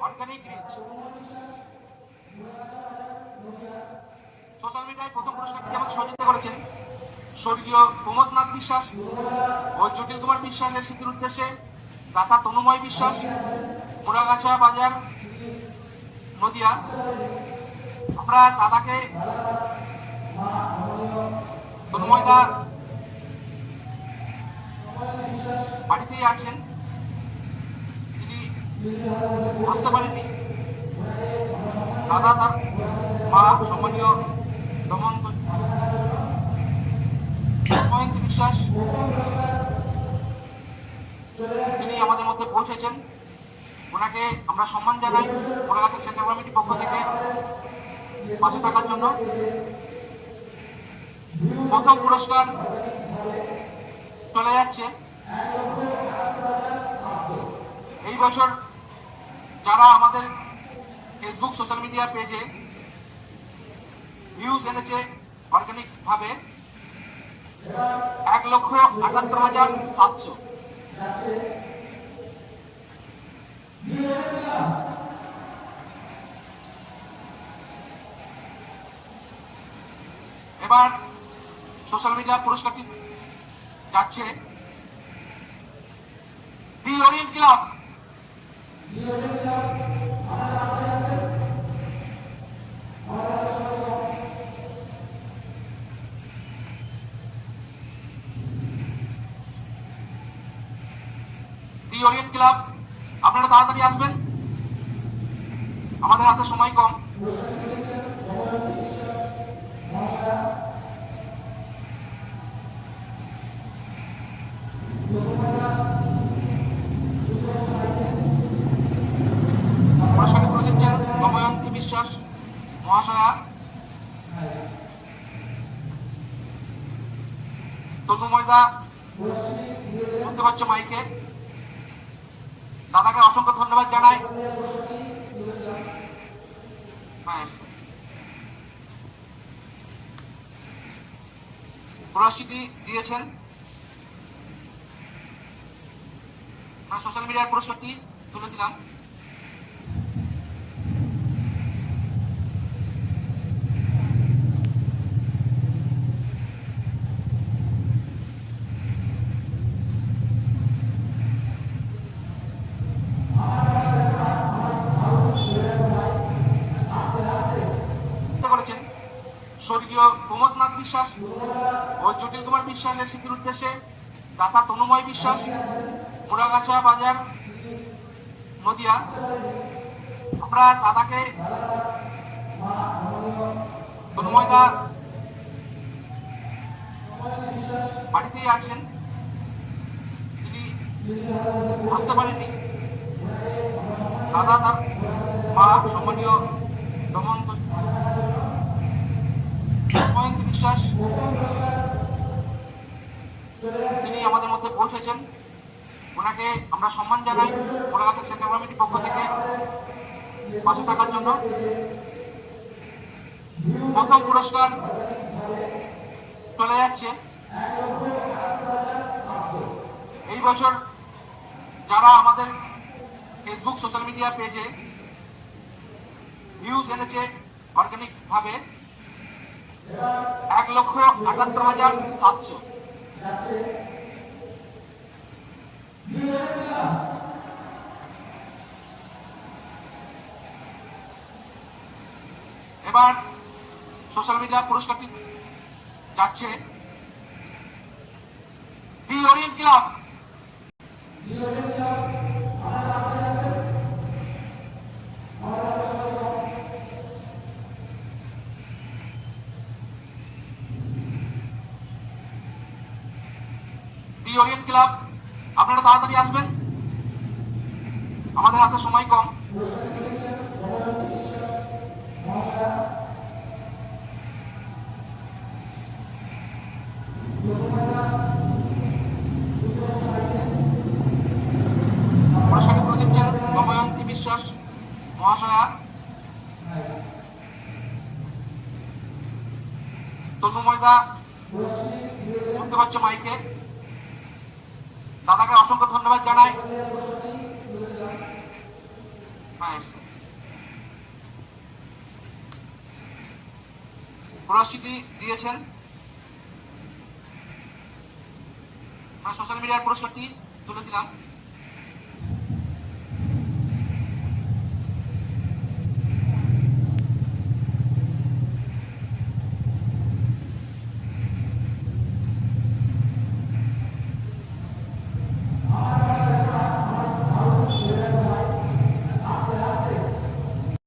Organic rich. Social মিডিয়ায় প্রথম পুরস্কারটি যেমন সহযোগিতা করেছেন স্বর্গীয় প্রমোদনাথ বিশ্বাস ও জটিল কুমার বিশ্বাসের স্মৃতির উদ্দেশ্যে দাতা তনুময় বিশ্বাস, মুরাগাছা বাজার, নদিয়া। আমরা দাদাকে তনুময়দা বাড়িতেই আছেন, তিনি আসতে পারেননি। দাদা তার মা সম্মানীয় দময়ন্তী বিশ্বাস তিনি আমাদের মধ্যে পৌঁছেছেন। ওনাকে আমরা সম্মান জানাই ওনাকে সেন্ট্রাল কমিটির পক্ষ থেকে পাশে থাকার জন্য। প্রথম পুরস্কার চলে যাচ্ছে এই বছর যারা আমাদের ফেসবুক সোশ্যাল মিডিয়া পেজে ভিউজ এনেছে অর্গানিক ভাবে 1,78,700। এবার সোশ্যাল মিডিয়া পুরস্কারটি যাচ্ছে দি ওরিয়েন্ট ক্লাব। দি ওরিয়েন্ট ক্লাব, আপনারা তাড়াতাড়ি আসবেন, আমাদের হাতে সময় কম। পুরস্কারটি তুলে দিচ্ছেন দময়ন্তী বিশ্বাস মহাশয়া, তনুময়দা শুনতে পাচ্ছ মাইকে। দাদাকে অসংখ্য ধন্যবাদ জানাই। পুরস্কারটি দিয়েছেন সোশ্যাল মিডিয়ার পুরস্কারটি তুলে দিলাম। স্বর্গীয় প্রমোদনাথ বিশ্বাস ও জটিল কুমার বিশ্বাসের স্মৃতির উদ্দেশ্যে দাতা তনুময় বিশ্বাস, মুরাগাছা বাজার, নদিয়া। আমরা দাদাকে তনুময়দা বাড়িতেই আছেন, তিনি আসতে পারেননি। দাদা তার মা সম্মানীয় দময়ন্তী বিশ্বাস তিনি আমাদের মধ্যে পৌঁছেছেন। ওনাকে আমরা সম্মান জানাই ওনাকে সেন্ট্রাল কমিটির পক্ষ থেকে পাশে থাকার জন্য। প্রথম পুরস্কার চলে যাচ্ছে এই বছর যারা আমাদের ফেসবুক সোশ্যাল মিডিয়া পেজে ভিউজ এনেছে অর্গানিক ভাবে 1,78,700। এবার সোশ্যাল মিডিয়া পুরস্কারটি যাচ্ছে দি ওরিয়েন্ট ক্লাব। দি ওরিয়েন্ট ক্লাব, আপনারা তাড়াতাড়ি আসবেন, আমাদের হাতে সময় কম। পুরস্কারটি তুলে দিচ্ছেন দময়ন্তী বিশ্বাস মহাশয়া, তনুময়দা শুনতে পাচ্ছ মাইকে। দাদাকে অসংখ্য ধন্যবাদ জানাই। পুরস্কৃতি দিয়েছেন। সোশ্যাল মিডিয়ার পুরস্কারটি তুলে দিলাম।